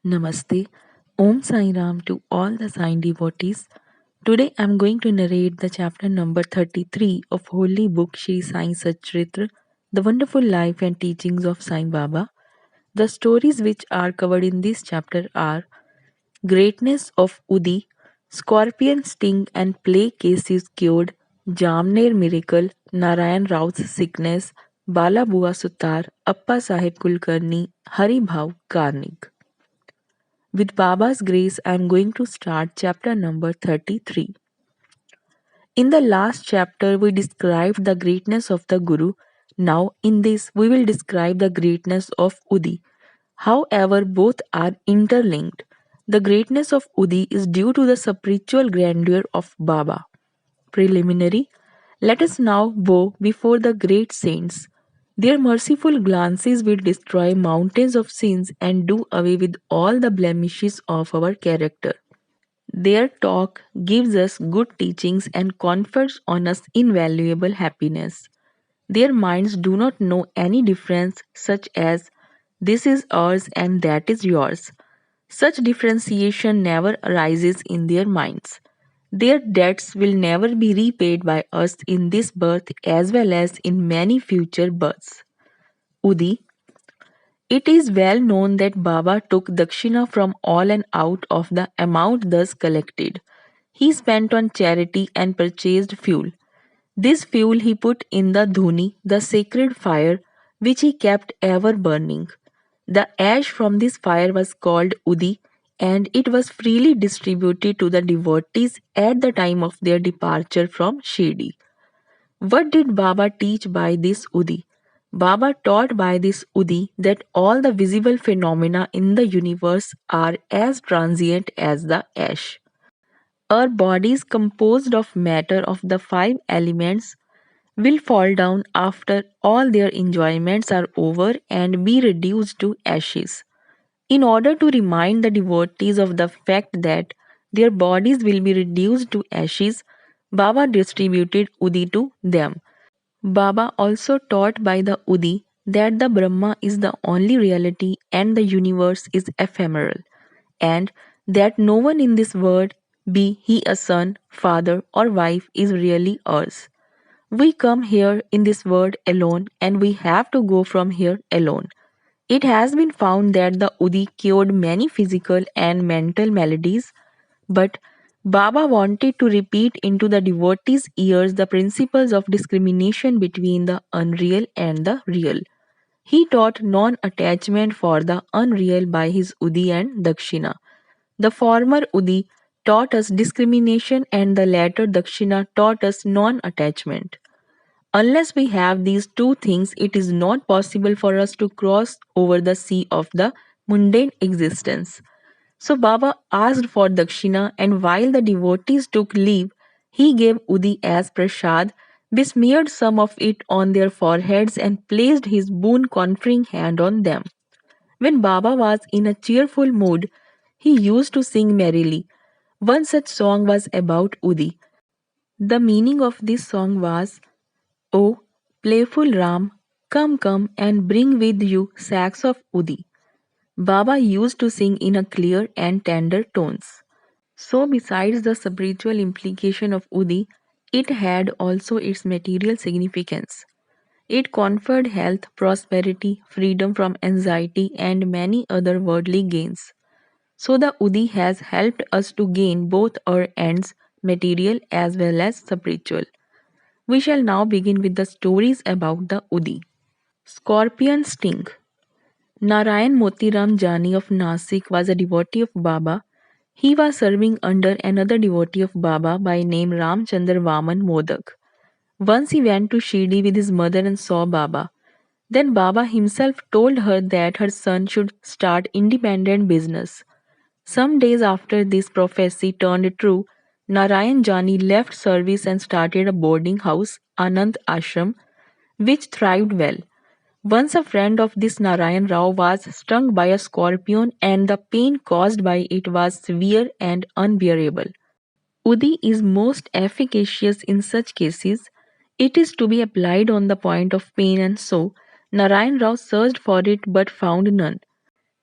Namaste. Om Sai Ram to all the Sai devotees. Today I am going to narrate the chapter number 33 of Holy Book Shri Sai Satcharitra, The Wonderful Life and Teachings of Sai Baba. The stories which are covered in this chapter are Greatness of Udi, Scorpion Sting and Plague Cases Cured, Jamner Miracle, Narayan Rao's Sickness, Bala Bua Sutar, Appa Sahib Kulkarni, Hari Bhav Karnik. With Baba's grace, I am going to start chapter number 33. In the last chapter, we described the greatness of the Guru. Now, in this, we will describe the greatness of Udi. However, both are interlinked. The greatness of Udi is due to the spiritual grandeur of Baba. Preliminary, let us now bow before the great saints. Their merciful glances will destroy mountains of sins and do away with all the blemishes of our character. Their talk gives us good teachings and confers on us invaluable happiness. Their minds do not know any difference, such as this is ours and that is yours. Such differentiation never arises in their minds. Their debts will never be repaid by us in this birth as well as in many future births. Udi, it is well known that Baba took dakshina from all and out of the amount thus collected. He spent on charity and purchased fuel. This fuel he put in the dhuni, the sacred fire, which he kept ever burning. The ash from this fire was called Udi, and it was freely distributed to the devotees at the time of their departure from Shirdi. What did Baba teach by this Udi? Baba taught by this Udi that all the visible phenomena in the universe are as transient as the ash. Our bodies, composed of matter of the five elements, will fall down after all their enjoyments are over and be reduced to ashes. In order to remind the devotees of the fact that their bodies will be reduced to ashes, Baba distributed Udi to them. Baba also taught by the Udi that the Brahma is the only reality and the universe is ephemeral, and that no one in this world, be he a son, father, or wife, is really ours. We come here in this world alone and we have to go from here alone. It has been found that the Udi cured many physical and mental maladies, but Baba wanted to repeat into the devotees' ears the principles of discrimination between the unreal and the real. He taught non attachment for the unreal by his Udi and Dakshina. The former Udi taught us discrimination, and the latter Dakshina taught us non attachment. Unless we have these two things, it is not possible for us to cross over the sea of the mundane existence. So Baba asked for dakshina, and while the devotees took leave, he gave Udi as prasad, besmeared some of it on their foreheads, and placed his boon conferring hand on them. When Baba was in a cheerful mood, he used to sing merrily. One such song was about Udi. The meaning of this song was, "O playful Ram, come and bring with you sacks of Udi." Baba used to sing in a clear and tender tones. So, besides the spiritual implication of Udi, it had also its material significance. It conferred health, prosperity, freedom from anxiety, and many other worldly gains. So, the Udi has helped us to gain both our ends, material as well as spiritual. We shall now begin with the stories about the Udi. Scorpion Sting. Narayan Motiram Jani of Nasik was a devotee of Baba. He was serving under another devotee of Baba by name Ramchandar Vaman Modak. Once he went to Shirdi with his mother and saw Baba. Then Baba himself told her that her son should start independent business. Some days after this prophecy turned true, Narayan Jani left service and started a boarding house, Anand Ashram, which thrived well. Once a friend of this Narayan Rao was stung by a scorpion, and the pain caused by it was severe and unbearable. Udi is most efficacious in such cases. It is to be applied on the point of pain, and so Narayan Rao searched for it but found none.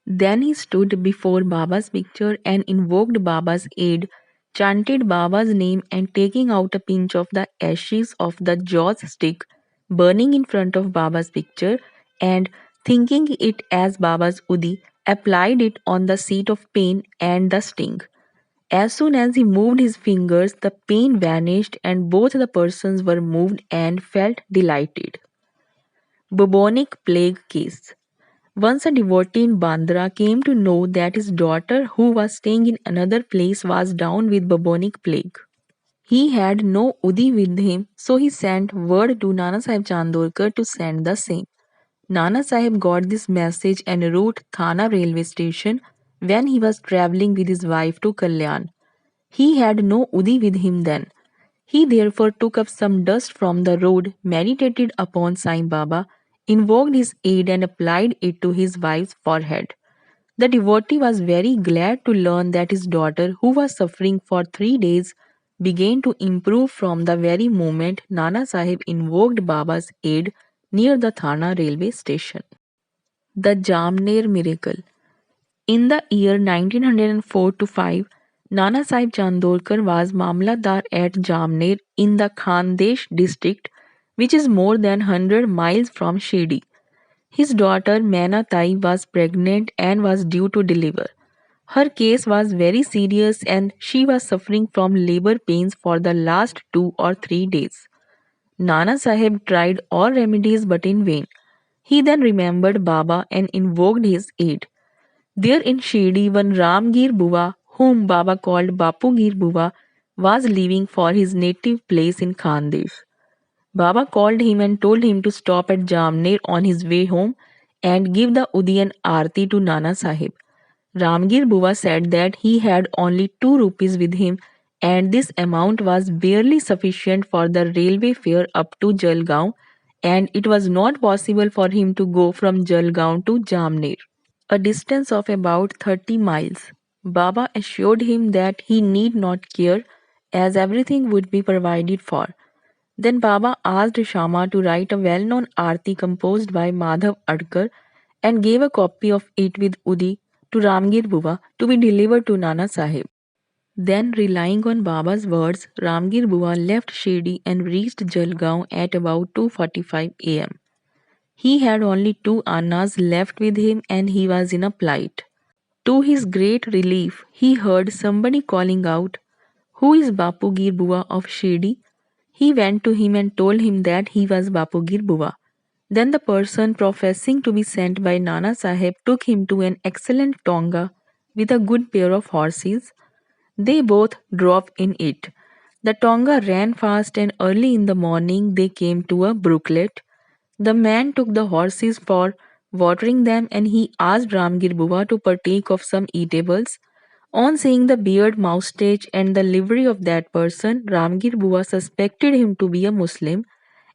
Then he stood before Baba's picture and invoked Baba's aid, chanted Baba's name, and taking out a pinch of the ashes of the joss stick burning in front of Baba's picture and thinking it as Baba's Udi, applied it on the seat of pain and the sting. As soon as he moved his fingers, the pain vanished and both the persons were moved and felt delighted. Bubonic plague case. Once a devotee in Bandra came to know that his daughter, who was staying in another place, was down with bubonic plague. He had no Udi with him, so he sent word to Nana Sahib Chandorkar to send the same. Nana Sahib got this message en route Thana railway station when he was travelling with his wife to Kalyan. He had no Udi with him then. He therefore took up some dust from the road, meditated upon Sai Baba, invoked his aid, and applied it to his wife's forehead. The devotee was very glad to learn that his daughter, who was suffering for 3 days, began to improve from the very moment Nana Sahib invoked Baba's aid near the Thana railway station. The Jamner miracle. In the year 1904 to 5, Nana Sahib Chandorkar was Mamlatdar at Jamner in the Khandesh district, which is more than 100 miles from Shirdi. His daughter Maina Tai was pregnant and was due to deliver. Her case was very serious and she was suffering from labor pains for the last 2 or 3 days. Nana Sahib tried all remedies but in vain. He then remembered Baba and invoked his aid. There in Shirdi, one Ramgir Buva, whom Baba called Bapugir Buva, was leaving for his native place in Khandesh. Baba called him and told him to stop at Jamner on his way home and give the Udiyan Aarti to Nana Sahib. Ramgir Buva said that he had only 2 rupees with him and this amount was barely sufficient for the railway fare up to Jalgaon and it was not possible for him to go from Jalgaon to Jamner, a distance of about 30 miles. Baba assured him that he need not care as everything would be provided for. Then Baba asked Shama to write a well-known aarti composed by Madhav Adkar and gave a copy of it with Udi to Ramgir Buva to be delivered to Nana Sahib. Then, relying on Baba's words, Ramgir Buva left Shirdi and reached Jalgaon at about 2:45 am. He had only 2 annas left with him and he was in a plight. To his great relief, he heard somebody calling out, "Who is Bapugir Buva of Shirdi?" He went to him and told him that he was Bapugir Buva. Then the person professing to be sent by Nana Sahib took him to an excellent tonga with a good pair of horses. They both drove in it. The tonga ran fast and early in the morning they came to a brooklet. The man took the horses for watering them and he asked Ramgir Buva to partake of some eatables. On seeing the beard, moustache, and the livery of that person, Ramgir Buva suspected him to be a Muslim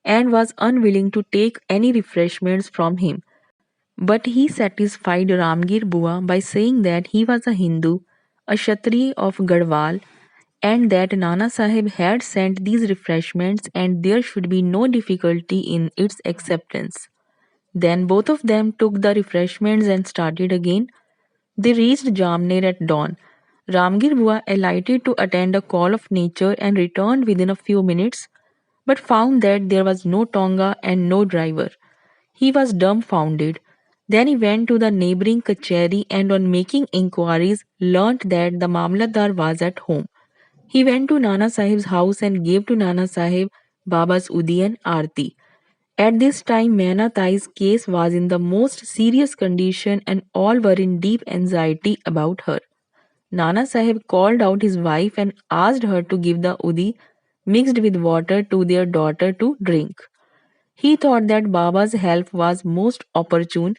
and was unwilling to take any refreshments from him. But he satisfied Ramgir Bua by saying that he was a Hindu, a Kshatriya of Garhwal, and that Nana Sahib had sent these refreshments and there should be no difficulty in its acceptance. Then both of them took the refreshments and started again. They reached Jamner at dawn. Ramgir Bua alighted to attend a call of nature and returned within a few minutes, but found that there was no tonga and no driver. He was dumbfounded. Then he went to the neighboring kacheri and on making inquiries learnt that the Mamlatdar was at home. He went to Nana Sahib's house and gave to Nana Sahib Baba's Udiyan Aarti. At this time Maina Tai's case was in the most serious condition and all were in deep anxiety about her. Nana Sahib called out his wife and asked her to give the udi mixed with water to their daughter to drink. He thought that Baba's help was most opportune.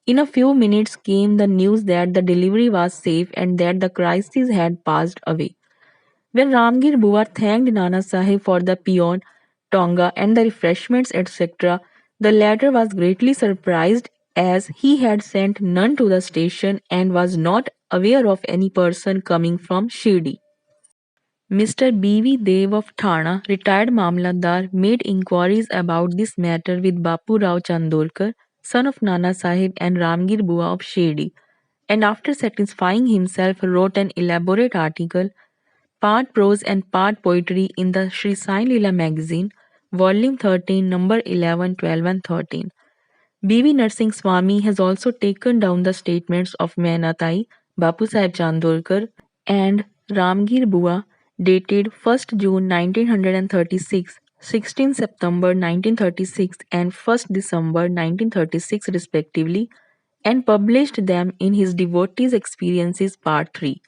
In a few minutes came the news that the delivery was safe and that the crisis had passed away. When Ramgir Bua thanked Nana Sahib for the peon, tonga, and the refreshments, etc., the latter was greatly surprised as he had sent none to the station and was not aware of any person coming from Shirdi. Mr. B.V. Dev of Thana, retired Mamlatdar, made inquiries about this matter with Bapu Rao Chandorkar, son of Nana Sahib and Ramgir Bua of Shirdi. and after satisfying himself wrote an elaborate article, part prose and part poetry in the Sri Sai Leela magazine, volume 13, number 11, 12 and 13. B.V. Narsingh Swami has also taken down the statements of Mehnatai, Bapusaheb Chandorkar, and Ramgir Bua, dated 1st June 1936, 16 September 1936, and 1st December 1936, respectively, and published them in his Devotees' Experiences Part 3.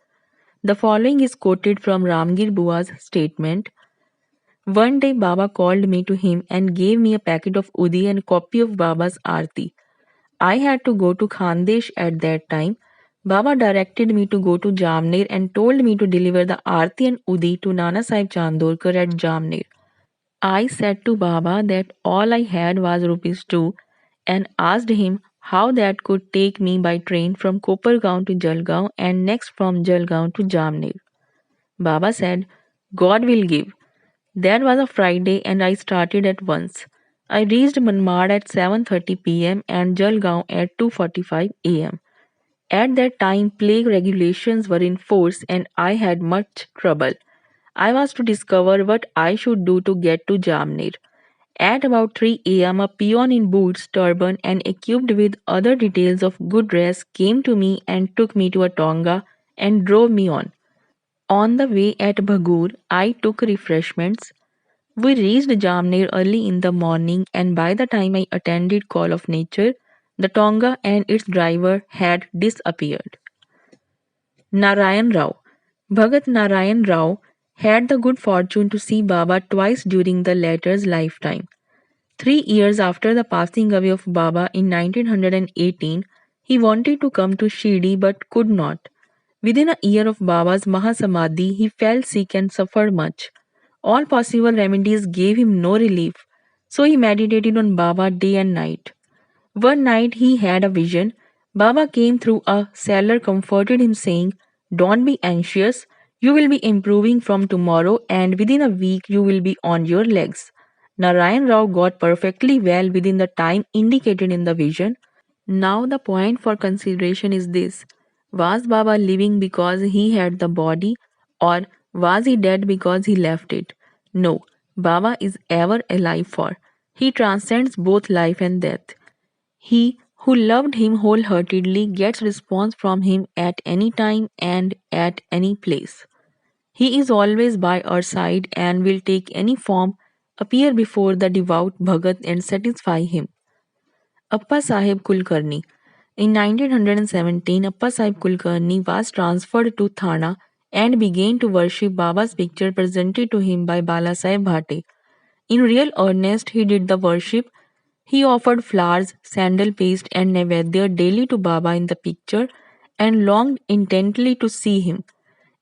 The following is quoted from Ramgir Bua's statement. One day Baba called me to him and gave me a packet of udi and a copy of Baba's Aarti. I had to go to Khandesh at that time. Baba directed me to go to Jamner and told me to deliver the Aarti and udi to Nana Sahib Chandorkar at Jamner. I said to Baba that all I had was rupees 2 and asked him how that could take me by train from Kopargaon to Jalgaon and next from Jalgaon to Jamner. Baba said, God will give. That was a Friday and I started at once. I reached Manmad at 7:30 p.m. and Jalgaon at 2:45 a.m. At that time, plague regulations were in force and I had much trouble. I was to discover what I should do to get to Jamner. At about 3 a.m., a peon in boots, turban, and equipped with other details of good dress came to me and took me to a tonga and drove me on. On the way at Bhagur, I took refreshments. We reached Jamner early in the morning, and by the time I attended Call of Nature, the tonga and its driver had disappeared. Narayan Rao. Bhagat Narayan Rao had the good fortune to see Baba twice during the latter's lifetime. 3 years after the passing away of Baba in 1918, he wanted to come to Shirdi but could not. Within a year of Baba's Mahasamadhi, he fell sick and suffered much. All possible remedies gave him no relief, so he meditated on Baba day and night. One night he had a vision. Baba came through a cellar, comforted him, saying, Don't be anxious, you will be improving from tomorrow, and within a week you will be on your legs. Narayan Rao got perfectly well within the time indicated in the vision. Now, the point for consideration is this: was Baba living because he had the body, or was he dead because he left it? No, Baba is ever alive, for he transcends both life and death. He who loved him wholeheartedly gets response from him at any time and at any place. He is always by our side and will take any form, appear before the devout Bhagat and satisfy him. Appa Sahib Kulkarni. In 1917, Appa Sahib Kulkarni was transferred to Thana and began to worship Baba's picture presented to him by Bala Sahib Bhate. In real earnest, he did the worship. He offered flowers, sandal paste, and Naivedya daily to Baba in the picture and longed intently to see him.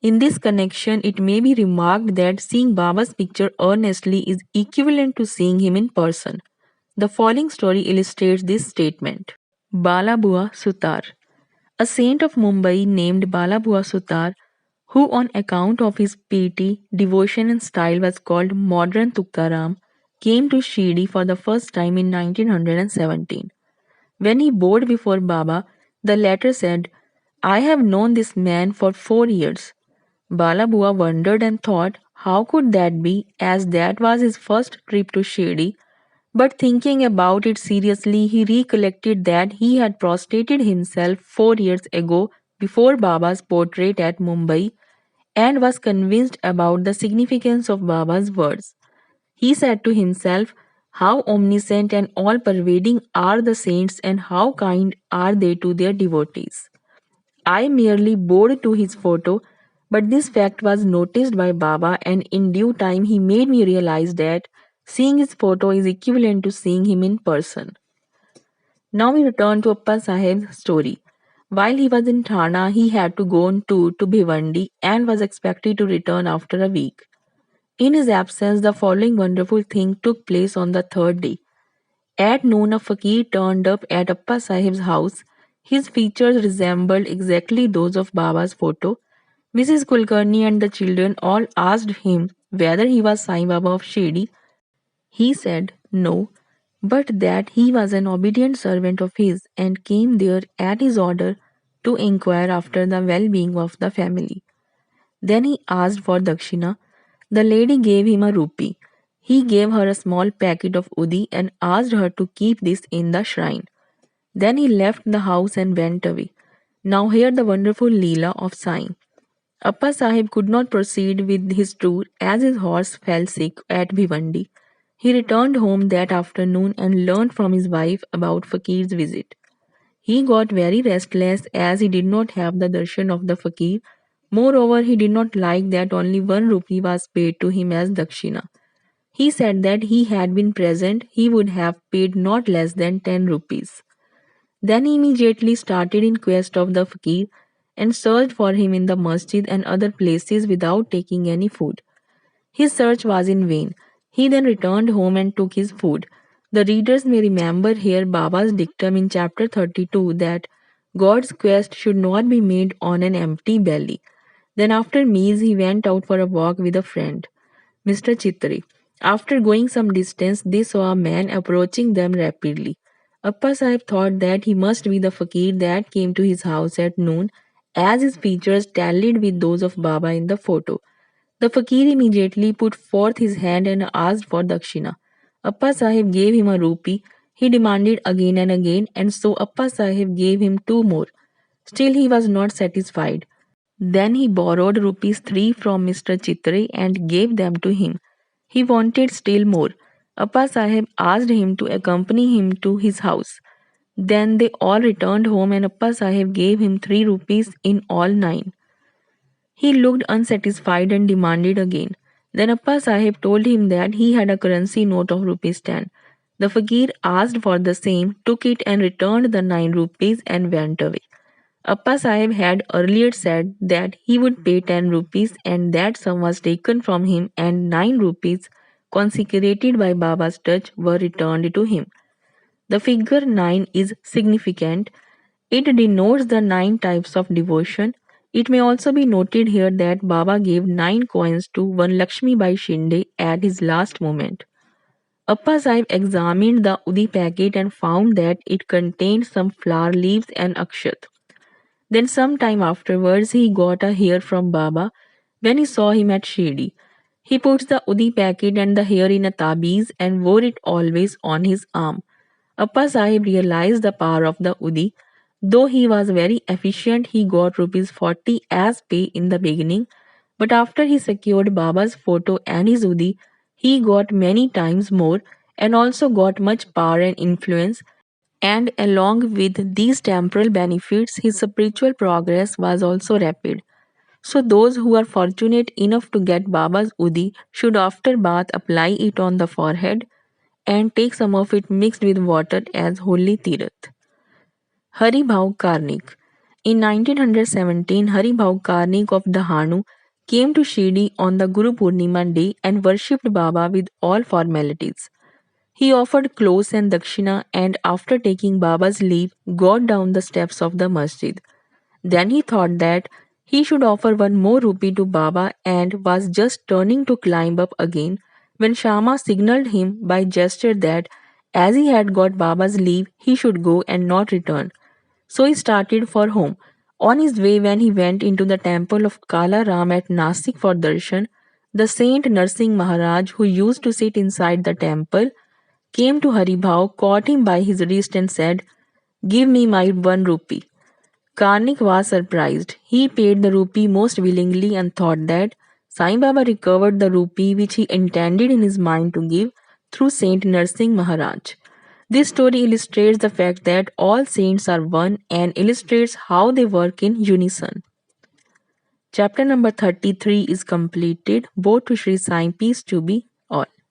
In this connection, it may be remarked that seeing Baba's picture earnestly is equivalent to seeing him in person. The following story illustrates this statement. Balabua Sutar. A saint of Mumbai named Balabua Sutar, who on account of his piety, devotion and style was called modern Tuktaram, came to Shirdi for the first time in 1917. When he bowed before Baba, the latter said, I have known this man for 4 years. Balabua wondered and thought, how could that be, as that was his first trip to Shirdi, but thinking about it seriously, he recollected that he had prostrated himself 4 years ago before Baba's portrait at Mumbai and was convinced about the significance of Baba's words. He said to himself, how omniscient and all pervading are the saints and how kind are they to their devotees. I merely bowed to his photo, but this fact was noticed by Baba, and in due time he made me realize that seeing his photo is equivalent to seeing him in person. Now we return to Appa Sahib's story. While he was in Thana, he had to go on tour to Bhiwandi and was expected to return after a week. In his absence, the following wonderful thing took place on the third day. At noon, a fakir turned up at Appa Sahib's house. His features resembled exactly those of Baba's photo. Mrs. Kulkarni and the children all asked him whether he was Sai Baba of Shirdi. He said no, but that he was an obedient servant of his and came there at his order to inquire after the well-being of the family. Then he asked for dakshina. The lady gave him a rupee. He gave her a small packet of udi and asked her to keep this in the shrine. Then he left the house and went away. Now hear the wonderful Leela of Sai. Appa Sahib could not proceed with his tour as his horse fell sick at Bhivandi. He returned home that afternoon and learned from his wife about Fakir's visit. He got very restless as he did not have the darshan of the Fakir. Moreover, he did not like that only 1 rupee was paid to him as dakshina. He said that he had been present, he would have paid not less than 10 rupees. Then he immediately started in quest of the fakir and searched for him in the masjid and other places without taking any food. His search was in vain. He then returned home and took his food. The readers may remember here Baba's dictum in chapter 32 that God's quest should not be made on an empty belly. Then after meals he went out for a walk with a friend, Mr. Chitri. After going some distance, they saw a man approaching them rapidly. Appa Sahib thought that he must be the fakir that came to his house at noon, as his features tallied with those of Baba in the photo. The fakir immediately put forth his hand and asked for dakshina. Appa Sahib gave him a rupee. He demanded again and again, and so Appa Sahib gave him two more. Still, he was not satisfied. Then he borrowed rupees 3 from Mr. Chitre and gave them to him. He wanted still more. Appa Sahib asked him to accompany him to his house. Then they all returned home and Appa Sahib gave him 3 rupees, in all 9. He looked unsatisfied and demanded again. Then Appa Sahib told him that he had a currency note of rupees 10. The fakir asked for the same, took it and returned the 9 rupees and went away. Appa Sahib had earlier said that he would pay 10 rupees and that sum was taken from him and 9 rupees consecrated by Baba's touch were returned to him. The figure 9 is significant. It denotes the 9 types of devotion. It may also be noted here that Baba gave 9 coins to one Lakshmi Bai Shinde at his last moment. Appa Sahib examined the Udi packet and found that it contained some flower leaves and akshat. Then some time afterwards he got a hair from Baba when he saw him at Shirdi. He puts the Udi packet and the hair in a tabiz and wore it always on his arm. Appa Sahib realized the power of the Udi. Though he was very efficient, he got rupees 40 as pay in the beginning, but after he secured Baba's photo and his Udi, he got many times more and also got much power and influence, and along with these temporal benefits, his spiritual progress was also rapid. So, those who are fortunate enough to get Baba's Udi should after bath apply it on the forehead and take some of it mixed with water as holy tirath. Hari Bhav Karnik. In 1917, Hari Bhav Karnik of Dahanu came to Shirdi on the Guru Purnima day and worshipped Baba with all formalities. He offered clothes and dakshina and after taking Baba's leave got down the steps of the masjid. Then he thought that he should offer one more rupee to Baba and was just turning to climb up again when Shama signaled him by gesture that as he had got Baba's leave he should go and not return. So he started for home. On his way when he went into the temple of Kala Ram at Nasik for darshan, the saint Narsingh Maharaj who used to sit inside the temple came to Haribhav, caught him by his wrist and said, "Give me my 1 rupee." Karnik was surprised. He paid the rupee most willingly and thought that Sai Baba recovered the rupee which he intended in his mind to give through Saint Narsingh Maharaj. This story illustrates the fact that all saints are one and illustrates how they work in unison. Chapter number 33 is completed. Both to Sri Sai, peace to be